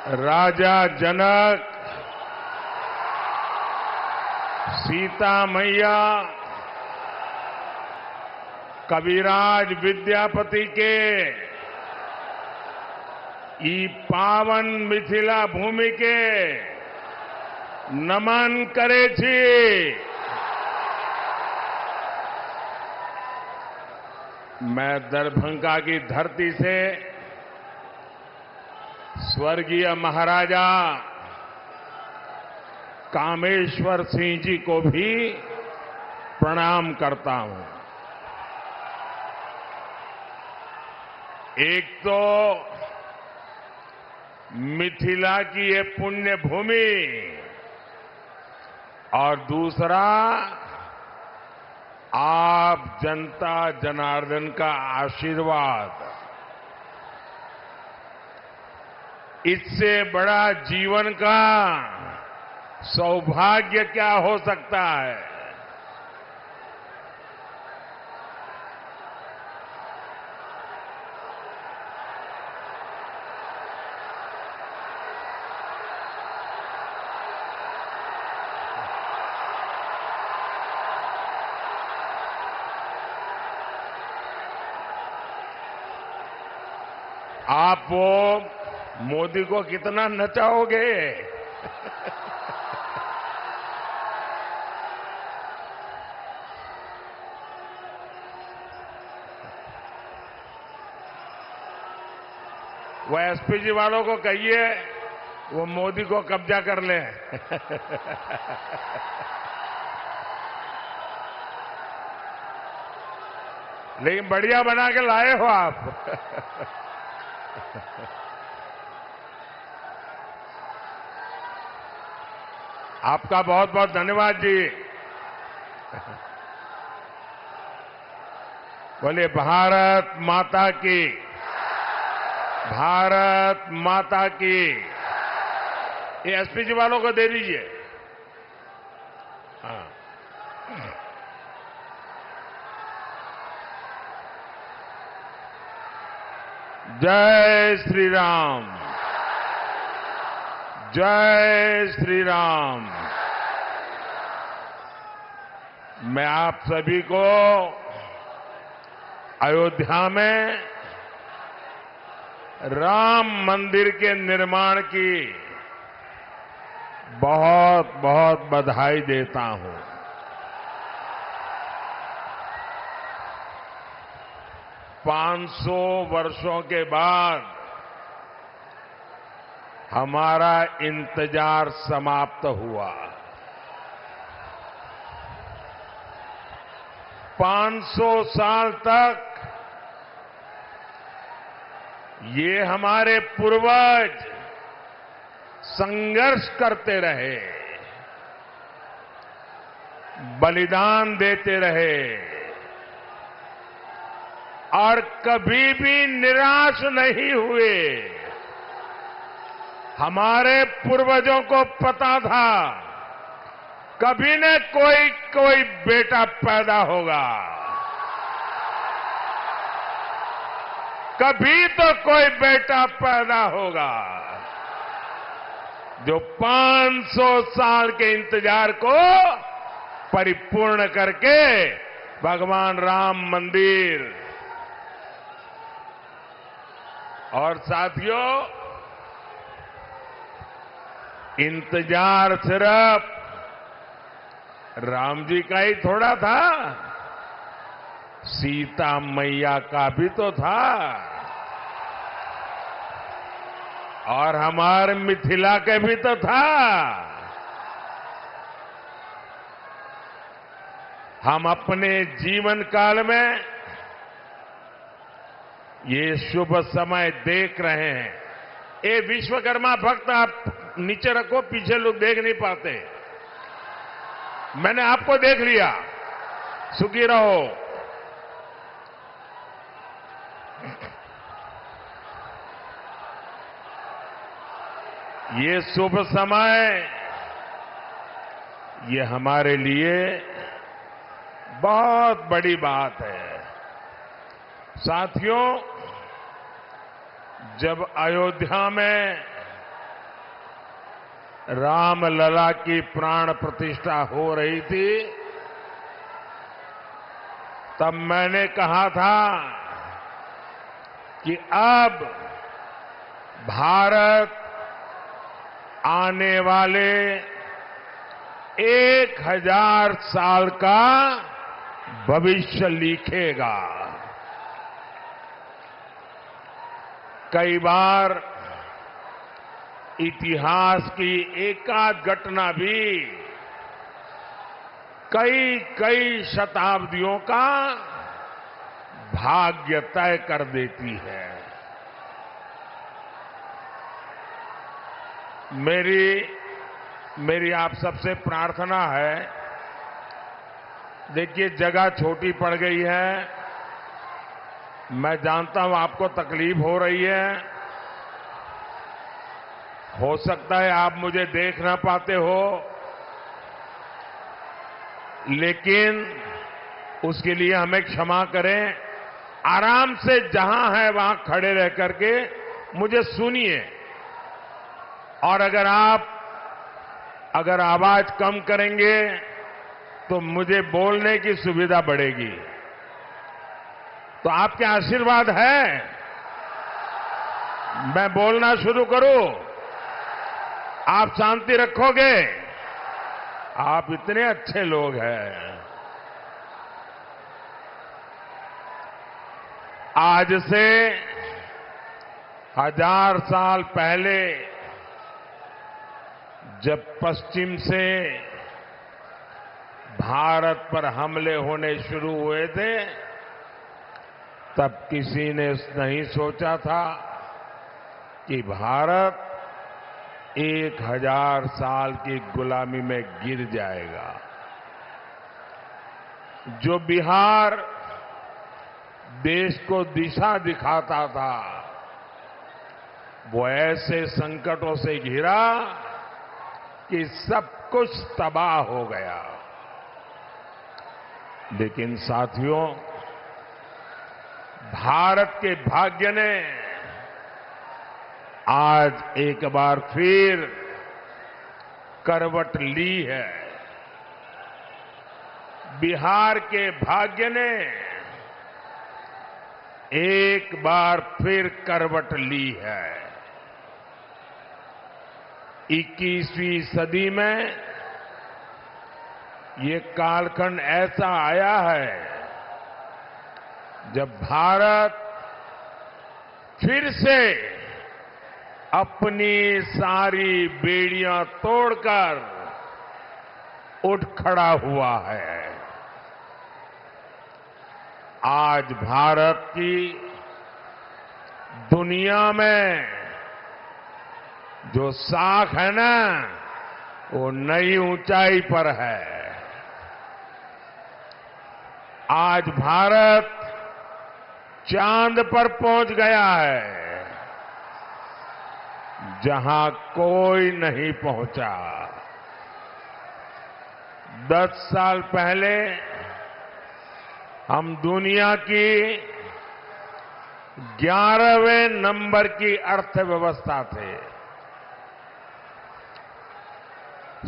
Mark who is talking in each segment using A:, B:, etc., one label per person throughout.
A: राजा जनक, सीता मैया, कविराज विद्यापति के ई पावन मिथिला भूमि के नमन करे छी। मैं दरभंगा की धरती से स्वर्गीय महाराजा कामेश्वर सिंह जी को भी प्रणाम करता हूं। एक तो मिथिला की ये पुण्य भूमि और दूसरा आप जनता जनार्दन का आशीर्वाद। इससे बड़ा जीवन का सौभाग्य क्या हो सकता है। आप वो मोदी को कितना नचाओगे? वो एसपीजी वालों को कहिए वो मोदी को कब्जा कर ले। लेकिन बढ़िया बना के लाए हो आप। आपका बहुत बहुत धन्यवाद जी। बोलिए भारत माता की, भारत माता की। ये एसपीजी वालों को दे दीजिए। हाँ। जय श्री राम, जय श्री राम। मैं आप सभी को अयोध्या में राम मंदिर के निर्माण की बहुत बहुत बधाई देता हूं। पांच सौ वर्षों के बाद हमारा इंतजार समाप्त हुआ। 500 साल तक ये हमारे पूर्वज संघर्ष करते रहे, बलिदान देते रहे और कभी भी निराश नहीं हुए। हमारे पूर्वजों को पता था कभी न कोई बेटा पैदा होगा, कभी तो कोई बेटा पैदा होगा जो 500 साल के इंतजार को परिपूर्ण करके भगवान राम मंदिर। और साथियों, इंतजार सिर्फ राम जी का ही थोड़ा था, सीता मैया का भी तो था और हमारे मिथिला के भी तो था। हम अपने जीवन काल में ये शुभ समय देख रहे हैं। ये विश्वकर्मा भक्त आप नीचे रखो, पीछे लोग देख नहीं पाते। मैंने आपको देख लिया, सुखी रहो। ये शुभ समय ये हमारे लिए बहुत बड़ी बात है। साथियों, जब अयोध्या में रामलला की प्राण प्रतिष्ठा हो रही थी, तब मैंने कहा था कि अब भारत आने वाले 1000 साल का भविष्य लिखेगा। कई बार इतिहास की एकाध घटना भी कई कई शताब्दियों का भाग्य तय कर देती है। मेरी आप सबसे प्रार्थना है, देखिए जगह छोटी पड़ गई है, मैं जानता हूं आपको तकलीफ हो रही है, हो सकता है आप मुझे देख ना पाते हो, लेकिन उसके लिए हमें क्षमा करें। आराम से जहां है वहां खड़े रह करके मुझे सुनिए, और अगर आवाज कम करेंगे तो मुझे बोलने की सुविधा बढ़ेगी। तो आपके आशीर्वाद है मैं बोलना शुरू करूं? आप शांति रखोगे? आप इतने अच्छे लोग हैं। आज से 1000 साल पहले जब पश्चिम से भारत पर हमले होने शुरू हुए थे, तब किसी ने नहीं सोचा था कि भारत 1000 साल की गुलामी में गिर जाएगा। जो बिहार देश को दिशा दिखाता था, वो ऐसे संकटों से घिरा कि सब कुछ तबाह हो गया। लेकिन साथियों, भारत के भाग्य ने आज एक बार फिर करवट ली है। बिहार के भाग्य ने एक बार फिर करवट ली है। 21वीं सदी में ये कालखंड ऐसा आया है जब भारत फिर से अपनी सारी बेड़ियां तोड़कर उठ खड़ा हुआ है। आज भारत की दुनिया में जो साख है ना, वो नई ऊंचाई पर है। आज भारत चांद पर पहुंच गया है, जहां कोई नहीं पहुंचा। 10 साल पहले हम दुनिया की 11वें नंबर की अर्थव्यवस्था थे।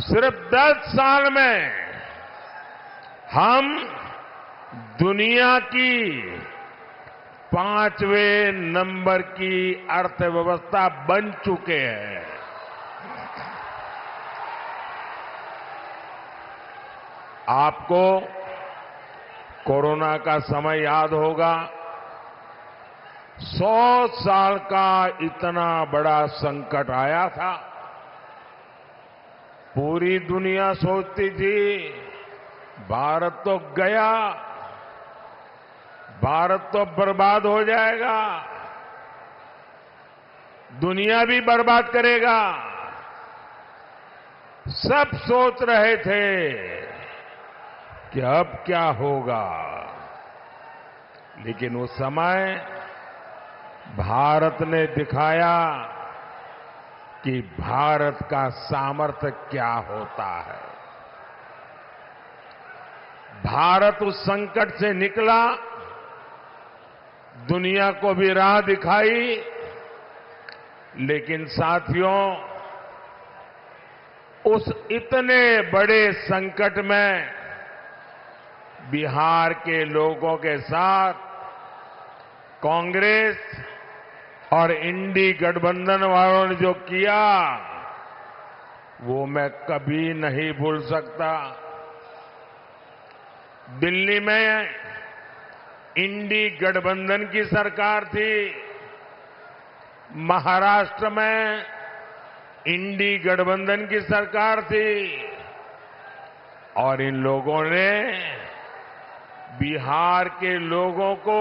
A: सिर्फ 10 साल में हम दुनिया की 5वें नंबर की अर्थव्यवस्था बन चुके हैं। आपको कोरोना का समय याद होगा। 100 साल का इतना बड़ा संकट आया था। पूरी दुनिया सोचती थी भारत तो गया, भारत तो बर्बाद हो जाएगा, दुनिया भी बर्बाद करेगा। सब सोच रहे थे कि अब क्या होगा, लेकिन उस समय भारत ने दिखाया कि भारत का सामर्थ्य क्या होता है। भारत उस संकट से निकला, दुनिया को भी राह दिखाई, लेकिन साथियों, उस इतने बड़े संकट में बिहार के लोगों के साथ कांग्रेस और इंडी गठबंधन वालों ने जो किया वो मैं कभी नहीं भूल सकता। दिल्ली में इंडी गठबंधन की सरकार थी, महाराष्ट्र में इंडी गठबंधन की सरकार थी और इन लोगों ने बिहार के लोगों को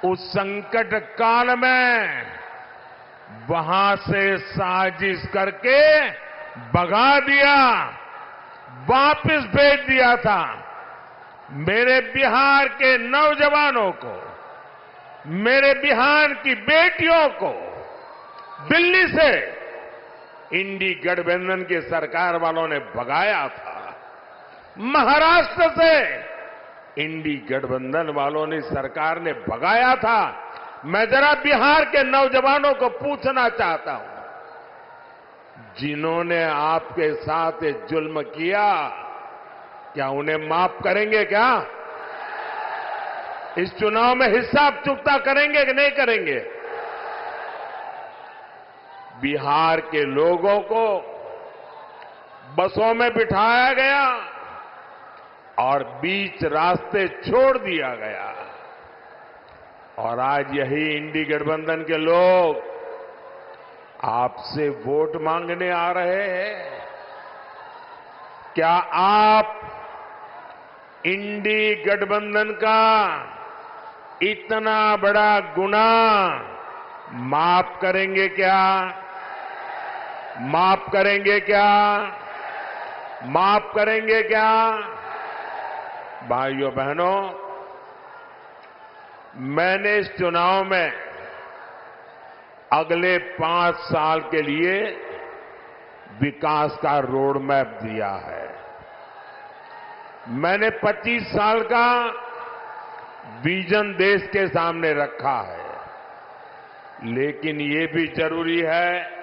A: उस संकट काल में वहां से साजिश करके भगा दिया, वापस भेज दिया था। मेरे बिहार के नौजवानों को, मेरे बिहार की बेटियों को दिल्ली से इंडी गठबंधन की सरकार वालों ने भगाया था। महाराष्ट्र से इंडी गठबंधन वालों ने सरकार ने भगाया था। मैं जरा बिहार के नौजवानों को पूछना चाहता हूं, जिन्होंने आपके साथ ये जुल्म किया, क्या उन्हें माफ करेंगे? क्या इस चुनाव में हिसाब चुकता करेंगे कि नहीं करेंगे? बिहार के लोगों को बसों में बिठाया गया और बीच रास्ते छोड़ दिया गया और आज यही इंडी गठबंधन के लोग आपसे वोट मांगने आ रहे हैं। क्या आप इंडी गठबंधन का इतना बड़ा गुनाह माफ करेंगे क्या? माफ करेंगे क्या? माफ करेंगे क्या? भाइयों बहनों, मैंने इस चुनाव में अगले 5 साल के लिए विकास का रोड मैप दिया है। मैंने 25 साल का विजन देश के सामने रखा है, लेकिन ये भी जरूरी है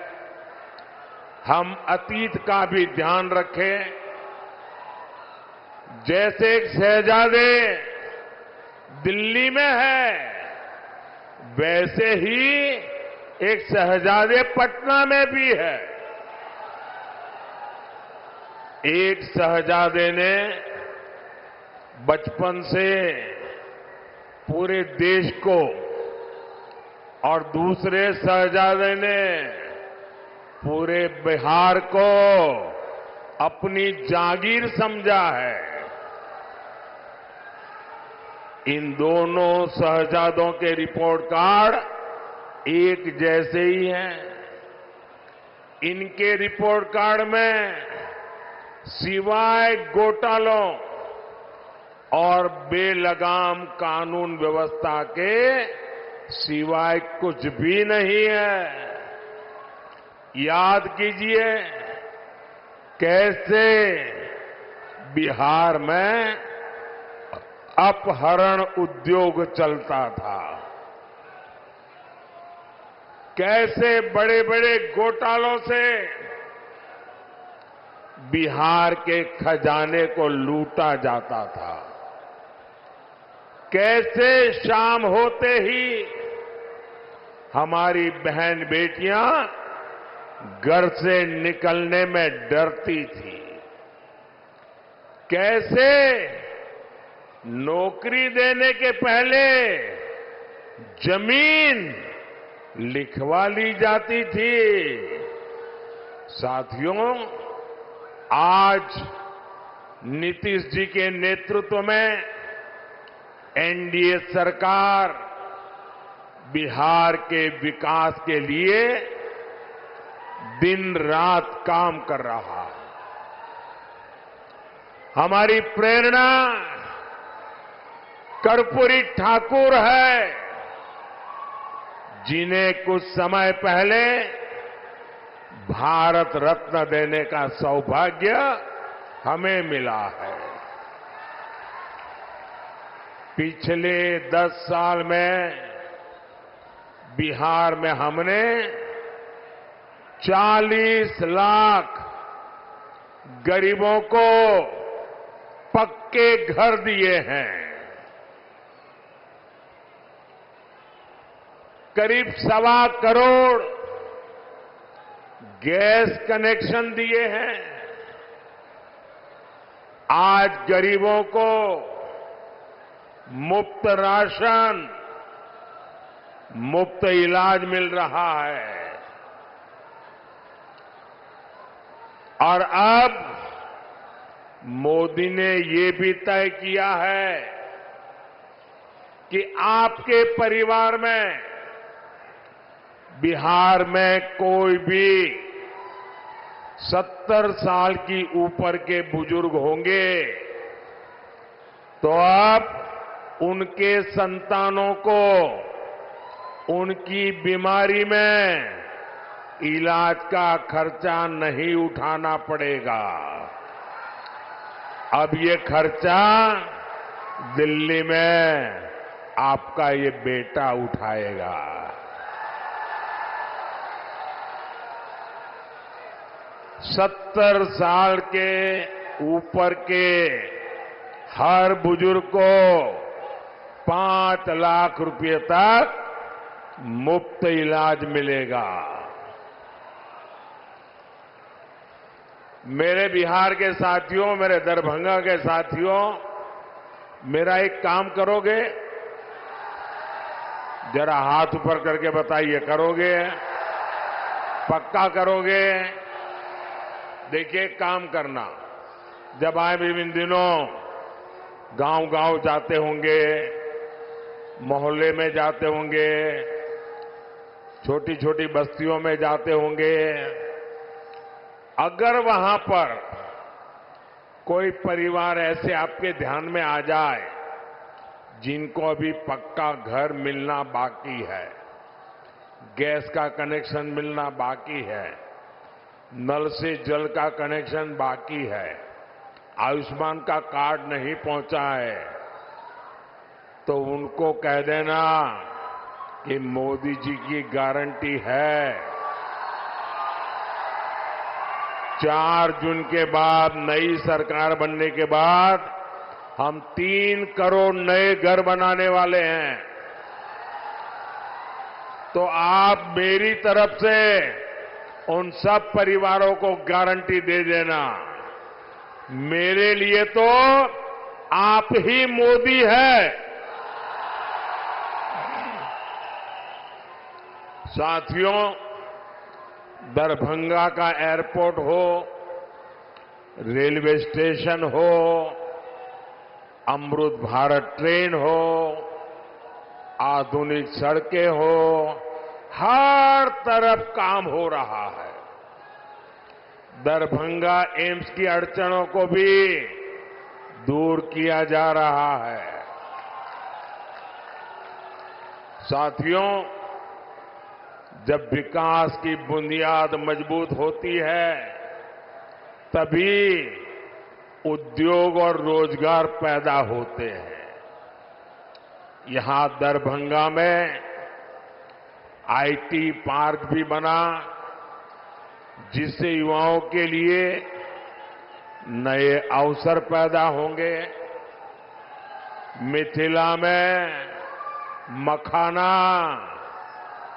A: हम अतीत का भी ध्यान रखें। जैसे एक शहजादे दिल्ली में है, वैसे ही एक शहजादे पटना में भी है। एक शहजादे ने बचपन से पूरे देश को और दूसरे शहजादे ने पूरे बिहार को अपनी जागीर समझा है। इन दोनों शहजादों के रिपोर्ट कार्ड एक जैसे ही हैं। इनके रिपोर्ट कार्ड में सिवाय घोटालों और बेलगाम कानून व्यवस्था के सिवाय कुछ भी नहीं है। याद कीजिए कैसे बिहार में अपहरण उद्योग चलता था, कैसे बड़े बड़े घोटालों से बिहार के खजाने को लूटा जाता था, कैसे शाम होते ही हमारी बहन बेटियां घर से निकलने में डरती थी, कैसे नौकरी देने के पहले जमीन लिखवा ली जाती थी। साथियों, आज नीतीश जी के नेतृत्व में एनडीए सरकार बिहार के विकास के लिए दिन रात काम कर रहा है। हमारी प्रेरणा कर्पूरी ठाकुर है, जिन्हें कुछ समय पहले भारत रत्न देने का सौभाग्य हमें मिला है। पिछले 10 साल में बिहार में हमने 40 लाख गरीबों को पक्के घर दिए हैं, करीब 1.25 करोड़ गैस कनेक्शन दिए हैं। आज गरीबों को मुफ्त राशन, मुफ्त इलाज मिल रहा है। और अब मोदी ने ये भी तय किया है कि आपके परिवार में, बिहार में कोई भी 70 साल की ऊपर के बुजुर्ग होंगे तो अब उनके संतानों को उनकी बीमारी में इलाज का खर्चा नहीं उठाना पड़ेगा। अब ये खर्चा दिल्ली में आपका ये बेटा उठाएगा। सत्तर साल के ऊपर के हर बुजुर्ग को 5 लाख रुपए तक मुफ्त इलाज मिलेगा। मेरे बिहार के साथियों, मेरे दरभंगा के साथियों, मेरा एक काम करोगे? जरा हाथ ऊपर करके बताइए, करोगे? पक्का करोगे? देखिए, एक काम करना, जब आए भी इन दिनों गांव-गांव जाते होंगे, मोहल्ले में जाते होंगे, छोटी छोटी बस्तियों में जाते होंगे, अगर वहां पर कोई परिवार ऐसे आपके ध्यान में आ जाए जिनको अभी पक्का घर मिलना बाकी है, गैस का कनेक्शन मिलना बाकी है, नल से जल का कनेक्शन बाकी है, आयुष्मान का कार्ड नहीं पहुंचा है, तो उनको कह देना कि मोदी जी की गारंटी है 4 जून के बाद, नई सरकार बनने के बाद हम 3 करोड़ नए घर बनाने वाले हैं। तो आप मेरी तरफ से उन सब परिवारों को गारंटी दे देना, मेरे लिए तो आप ही मोदी है। साथियों, दरभंगा का एयरपोर्ट हो, रेलवे स्टेशन हो, अमृत भारत ट्रेन हो, आधुनिक सड़कें हो, हर तरफ काम हो रहा है। दरभंगा एम्स की अड़चनों को भी दूर किया जा रहा है। साथियों, जब विकास की बुनियाद मजबूत होती है, तभी उद्योग और रोजगार पैदा होते हैं। यहां दरभंगा में आईटी पार्क भी बना, जिससे युवाओं के लिए नए अवसर पैदा होंगे। मिथिला में मखाना,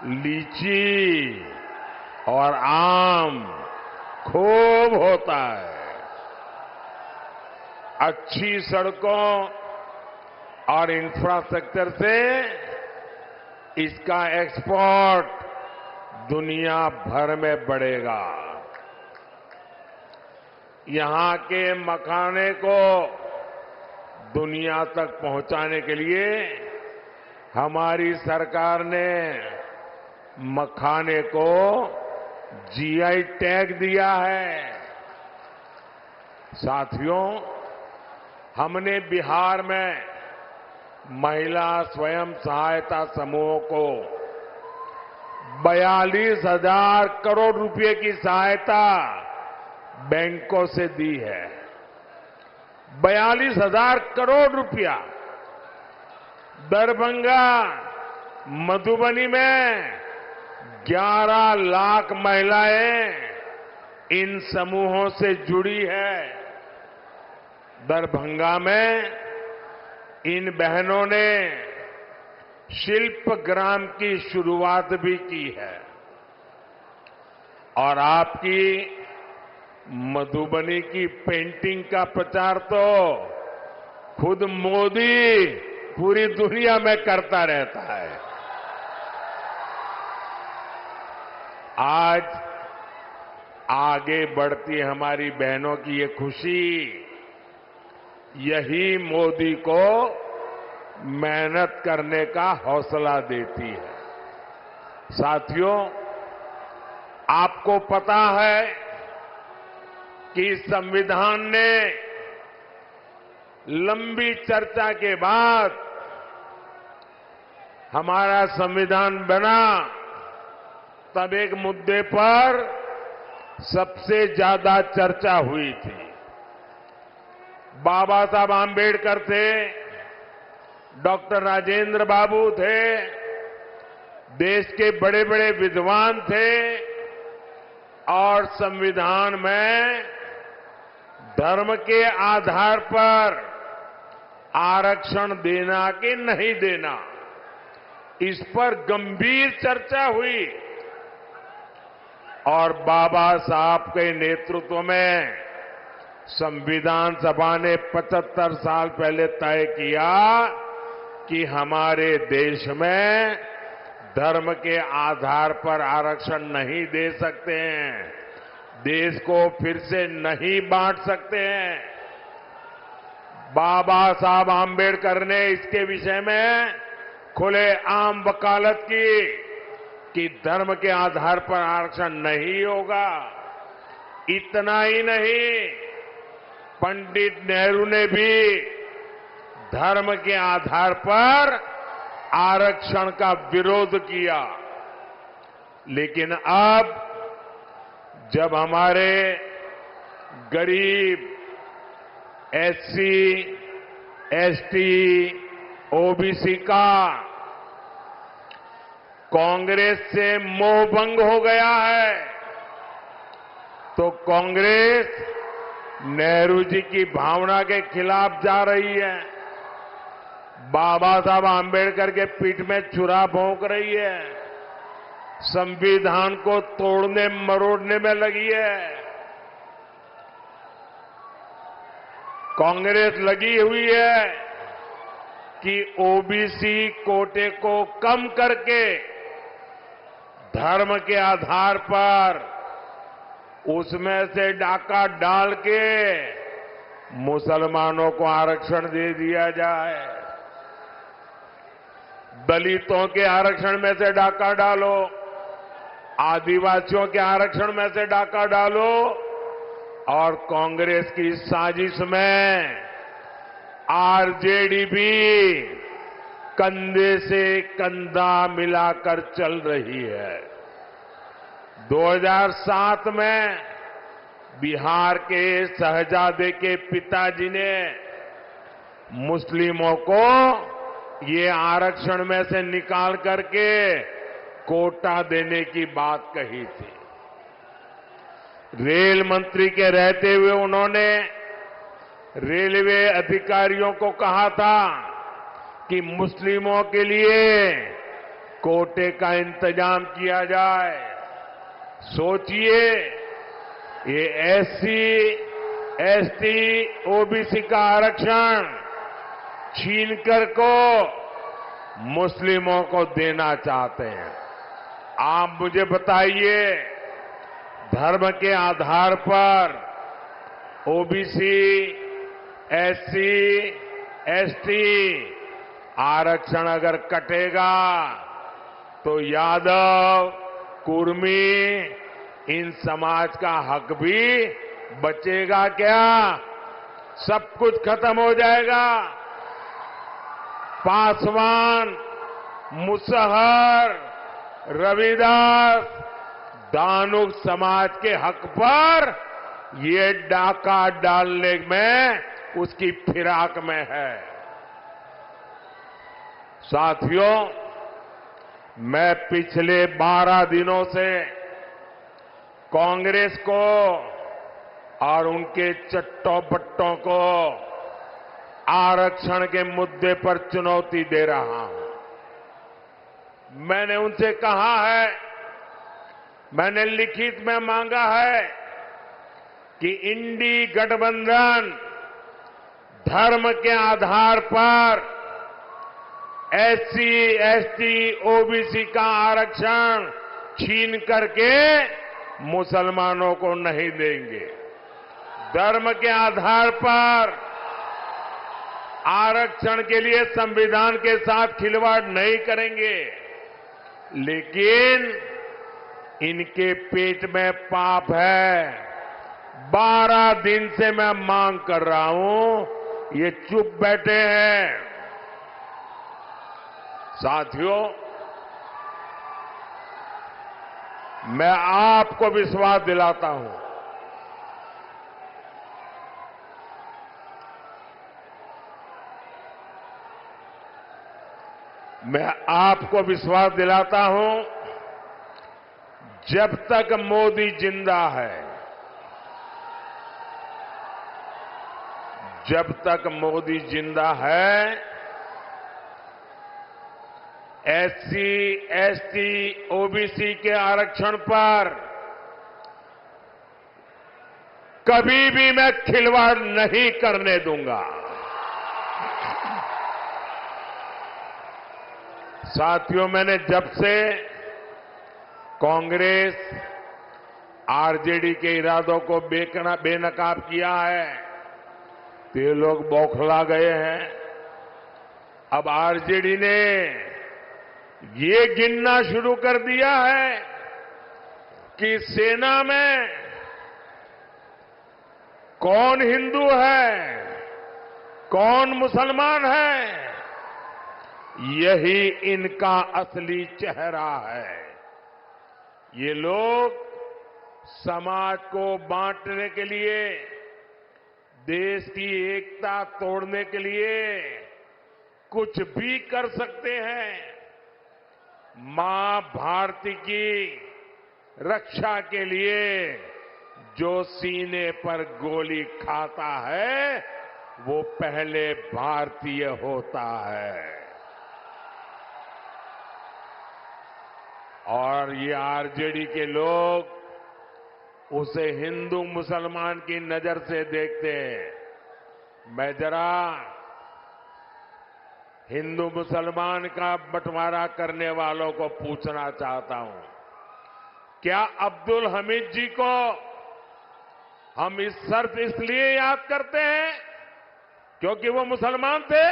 A: लीची और आम खूब होता है। अच्छी सड़कों और इंफ्रास्ट्रक्चर से इसका एक्सपोर्ट दुनिया भर में बढ़ेगा। यहां के मखाने को दुनिया तक पहुंचाने के लिए हमारी सरकार ने मखाने को जीआई टैग दिया है। साथियों, हमने बिहार में महिला स्वयं सहायता समूहों को 42,000 करोड़ रुपए की सहायता बैंकों से दी है। 42,000 करोड़ रुपया। दरभंगा, मधुबनी में 11 लाख महिलाएं इन समूहों से जुड़ी है। दरभंगा में इन बहनों ने शिल्प ग्राम की शुरुआत भी की है और आपकी मधुबनी की पेंटिंग का प्रचार तो खुद मोदी पूरी दुनिया में करता रहता है। आज आगे बढ़ती हमारी बहनों की ये खुशी यही मोदी को मेहनत करने का हौसला देती है। साथियों, आपको पता है कि संविधान ने लंबी चर्चा के बाद हमारा संविधान बना, तब एक मुद्दे पर सबसे ज्यादा चर्चा हुई थी। बाबा साहब आम्बेडकर थे, डॉक्टर राजेंद्र बाबू थे, देश के बड़े बड़े विद्वान थे और संविधान में धर्म के आधार पर आरक्षण देना कि नहीं देना, इस पर गंभीर चर्चा हुई और बाबा साहब के नेतृत्व में संविधान सभा ने 75 साल पहले तय किया कि हमारे देश में धर्म के आधार पर आरक्षण नहीं दे सकते हैं, देश को फिर से नहीं बांट सकते हैं। बाबा साहब आम्बेडकर ने इसके विषय में खुलेआम वकालत की कि धर्म के आधार पर आरक्षण नहीं होगा। इतना ही नहीं, पंडित नेहरू ने भी धर्म के आधार पर आरक्षण का विरोध किया। लेकिन अब जब हमारे गरीब एससी, एसटी, ओबीसी का कांग्रेस से मोहभंग हो गया है, तो कांग्रेस नेहरू जी की भावना के खिलाफ जा रही है, बाबा साहब आम्बेडकर के पीठ में छुरा भोंक रही है, संविधान को तोड़ने मरोड़ने में लगी है। कांग्रेस लगी हुई है कि ओबीसी कोटे को कम करके धर्म के आधार पर उसमें से डाका डाल के मुसलमानों को आरक्षण दे दिया जाए, दलितों के आरक्षण में से डाका डालो, आदिवासियों के आरक्षण में से डाका डालो और कांग्रेस की साजिश में आरजेडी भी कंधे से कंधा मिलाकर चल रही है। 2007 में बिहार के शहजादे के पिताजी ने मुस्लिमों को ये आरक्षण में से निकाल करके कोटा देने की बात कही थी। रेल मंत्री के रहते हुए उन्होंने रेलवे अधिकारियों को कहा था कि मुस्लिमों के लिए कोटे का इंतजाम किया जाए। सोचिए, ये एससी, एसटी, ओबीसी का आरक्षण छीनकर को मुस्लिमों को देना चाहते हैं। आप मुझे बताइए, धर्म के आधार पर ओबीसी, एससी, एसटी आरक्षण अगर कटेगा तो यादव, कुर्मी, इन समाज का हक भी बचेगा क्या? सब कुछ खत्म हो जाएगा। पासवान, मुसहर, रविदास, दानुक समाज के हक पर ये डाका डालने में उसकी फिराक में है। साथियों, मैं पिछले 12 दिनों से कांग्रेस को और उनके चट्टोपट्टों को आरक्षण के मुद्दे पर चुनौती दे रहा हूं। मैंने उनसे कहा है, मैंने लिखित में मांगा है कि इंडी गठबंधन धर्म के आधार पर एससी, एसटी, ओबीसी का आरक्षण छीन करके मुसलमानों को नहीं देंगे। धर्म के आधार पर आरक्षण के लिए संविधान के साथ खिलवाड़ नहीं करेंगे, लेकिन इनके पेट में पाप है। 12 दिन से मैं मांग कर रहा हूं, ये चुप बैठे हैं। साथियों, मैं आपको विश्वास दिलाता हूं, मैं आपको विश्वास दिलाता हूं, जब तक मोदी जिंदा है, जब तक मोदी जिंदा है, एससी, एसटी, ओबीसी के आरक्षण पर कभी भी मैं खिलवाड़ नहीं करने दूंगा। साथियों, मैंने जब से कांग्रेस, आरजेडी के इरादों को बेनकाब किया है, तो ये लोग बौखला गए हैं। अब आरजेडी ने ये गिनना शुरू कर दिया है कि सेना में कौन हिंदू है, कौन मुसलमान है। यही इनका असली चेहरा है। ये लोग समाज को बांटने के लिए, देश की एकता तोड़ने के लिए कुछ भी कर सकते हैं। मां भारती की रक्षा के लिए जो सीने पर गोली खाता है, वो पहले भारतीय होता है। और ये आरजेडी के लोग उसे हिंदू मुसलमान की नजर से देखते हैं। मैं जरा हिंदू मुसलमान का बंटवारा करने वालों को पूछना चाहता हूं, क्या अब्दुल हमीद जी को हम इस शर्त इसलिए याद करते हैं क्योंकि वो मुसलमान थे?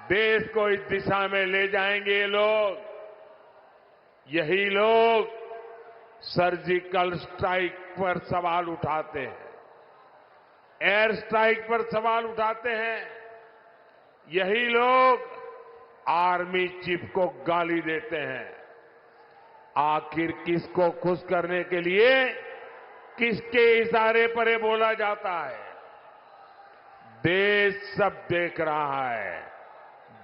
A: देश को इस दिशा में ले जाएंगे ये लोग। यही लोग सर्जिकल स्ट्राइक पर सवाल उठाते हैं, एयर स्ट्राइक पर सवाल उठाते हैं। यही लोग आर्मी चीफ को गाली देते हैं। आखिर किसको खुश करने के लिए किसके इशारे पर ये बोला जाता है? देश सब देख रहा है,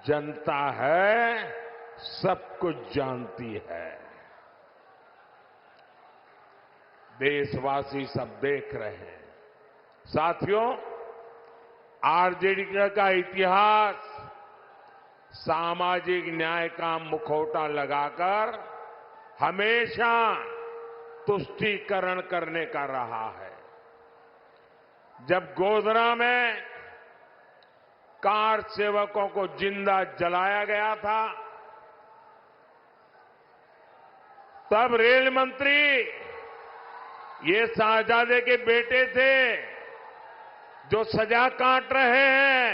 A: जनता है, सब कुछ जानती है। देशवासी सब देख रहे हैं। साथियों, आरजेडी का इतिहास सामाजिक न्याय का मुखौटा लगाकर हमेशा तुष्टीकरण करने का रहा है। जब गोधरा में कार सेवकों को जिंदा जलाया गया था, तब रेल मंत्री ये शाहजादे के बेटे थे जो सजा काट रहे हैं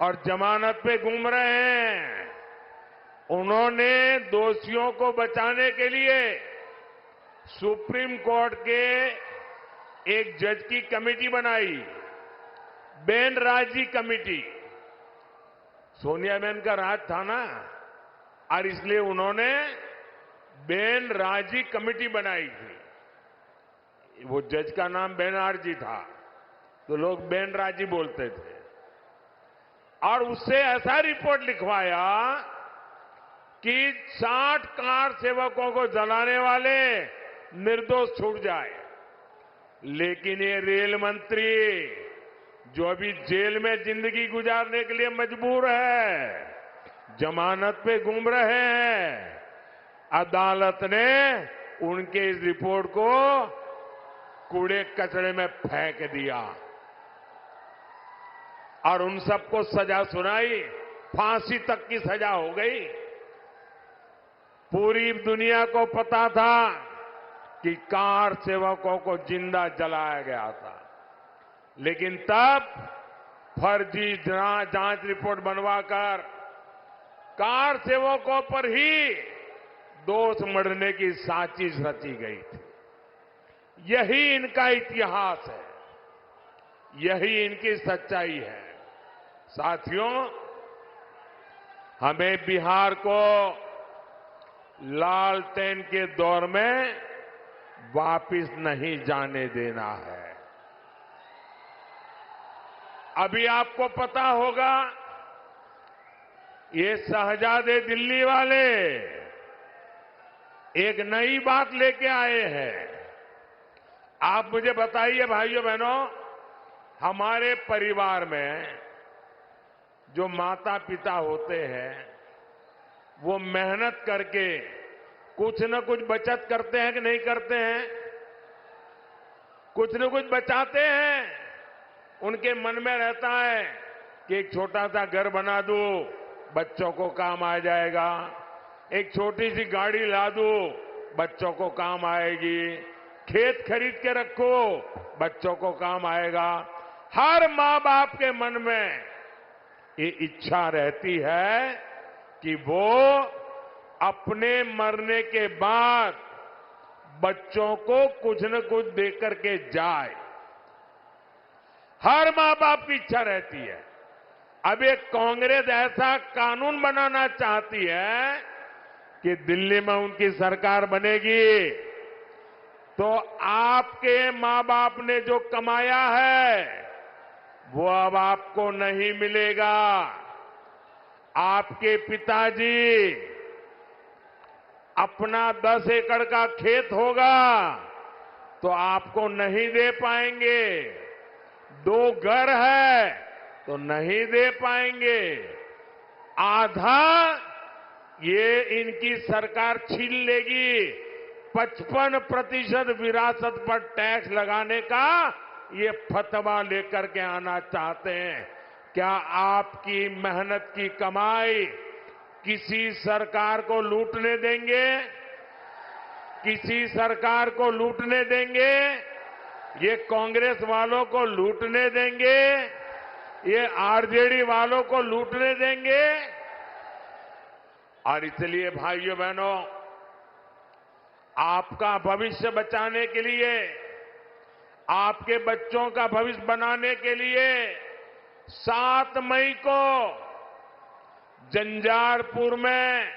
A: और जमानत पे घूम रहे हैं। उन्होंने दोषियों को बचाने के लिए सुप्रीम कोर्ट के एक जज की कमेटी बनाई, बेनराजी कमेटी। सोनिया बहन का राज था ना, और इसलिए उन्होंने बेनराजी कमेटी बनाई थी। वो जज का नाम बेनर्जी था, तो लोग बेनराजी बोलते थे। और उससे ऐसा रिपोर्ट लिखवाया कि 60 कार सेवकों को जलाने वाले निर्दोष छूट जाए। लेकिन ये रेल मंत्री जो अभी जेल में जिंदगी गुजारने के लिए मजबूर है, जमानत पे घूम रहे हैं, अदालत ने उनके इस रिपोर्ट को कूड़े कचरे में फेंक दिया और उन सबको सजा सुनाई, फांसी तक की सजा हो गई। पूरी दुनिया को पता था कि कार सेवकों को जिंदा जलाया गया था, लेकिन तब फर्जी जांच रिपोर्ट बनवाकर कार सेवकों पर ही दोष मढ़ने की साजिश रची गई थी। यही इनका इतिहास है, यही इनकी सच्चाई है। साथियों, हमें बिहार को लालटेन के दौर में वापिस नहीं जाने देना है। अभी आपको पता होगा, ये शहजादे दिल्ली वाले एक नई बात लेके आए हैं। आप मुझे बताइए भाइयों बहनों, हमारे परिवार में जो माता पिता होते हैं वो मेहनत करके कुछ न कुछ बचत करते हैं कि नहीं करते हैं? कुछ न कुछ बचाते हैं। उनके मन में रहता है कि एक छोटा सा घर बना दूं, बच्चों को काम आ जाएगा। एक छोटी सी गाड़ी ला दूं, बच्चों को काम आएगी। खेत खरीद के रखो, बच्चों को काम आएगा। हर मां बाप के मन में ये इच्छा रहती है कि वो अपने मरने के बाद बच्चों को कुछ न कुछ देकर के जाए। हर मां बाप की इच्छा रहती है। अब एक कांग्रेस ऐसा कानून बनाना चाहती है कि दिल्ली में उनकी सरकार बनेगी तो आपके मां बाप ने जो कमाया है वो अब आपको नहीं मिलेगा। आपके पिताजी अपना 10 एकड़ का खेत होगा तो आपको नहीं दे पाएंगे। 2 घर है तो नहीं दे पाएंगे। आधा ये इनकी सरकार छीन लेगी। 55% विरासत पर टैक्स लगाने का ये फतवा लेकर के आना चाहते हैं। क्या आपकी मेहनत की कमाई किसी सरकार को लूटने देंगे? किसी सरकार को लूटने देंगे? ये कांग्रेस वालों को लूटने देंगे? ये आरजेडी वालों को लूटने देंगे? और इसलिए भाइयों बहनों, आपका भविष्य बचाने के लिए, आपके बच्चों का भविष्य बनाने के लिए 7 मई को झंझारपुर में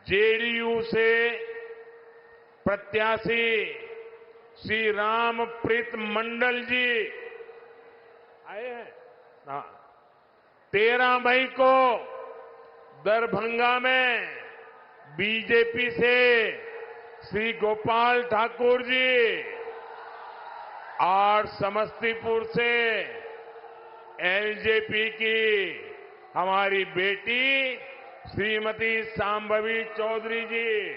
A: जेडीयू से प्रत्याशी श्री रामप्रीत मंडल जी आए हैं। 13 मई को दरभंगा में बीजेपी से श्री गोपाल ठाकुर जी और समस्तीपुर से एलजेपी की हमारी बेटी श्रीमती सांभवी चौधरी जी,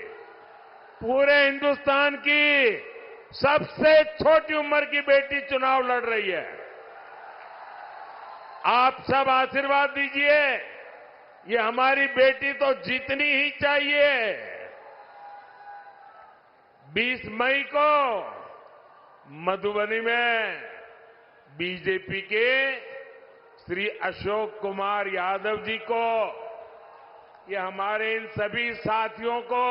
A: पूरे हिंदुस्तान की सबसे छोटी उम्र की बेटी चुनाव लड़ रही है। आप सब आशीर्वाद दीजिए। ये हमारी बेटी तो जीतनी ही चाहिए। 20 मई को मधुबनी में बीजेपी के श्री अशोक कुमार यादव जी को, ये हमारे इन सभी साथियों को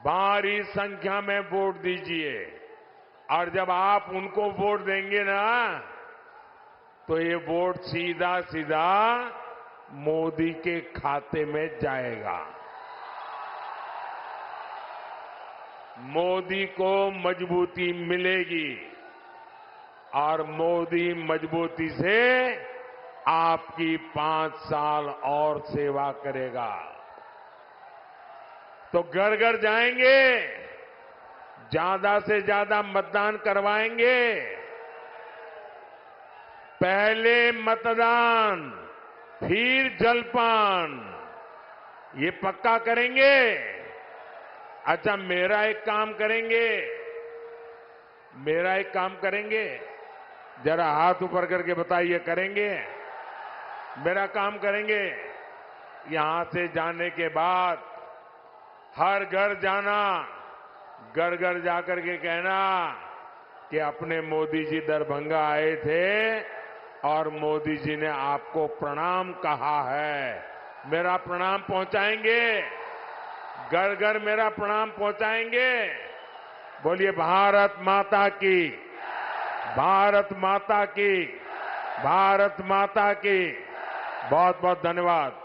A: भारी संख्या में वोट दीजिए। और जब आप उनको वोट देंगे ना, तो ये वोट सीधा सीधा मोदी के खाते में जाएगा। मोदी को मजबूती मिलेगी और मोदी मजबूती से आपकी 5 साल और सेवा करेगा। तो घर घर जाएंगे, ज्यादा से ज्यादा मतदान करवाएंगे। पहले मतदान फिर जलपान, ये पक्का करेंगे। अच्छा, मेरा एक काम करेंगे, जरा हाथ ऊपर करके बताइए, करेंगे? मेरा काम करेंगे। यहां से जाने के बाद हर घर जाना, घर घर जाकर के कहना कि अपने मोदी जी दरभंगा आए थे और मोदी जी ने आपको प्रणाम कहा है। मेरा प्रणाम पहुंचाएंगे, घर घर मेरा प्रणाम पहुंचाएंगे। बोलिए भारत माता की, भारत माता की, भारत माता की। बहुत बहुत धन्यवाद।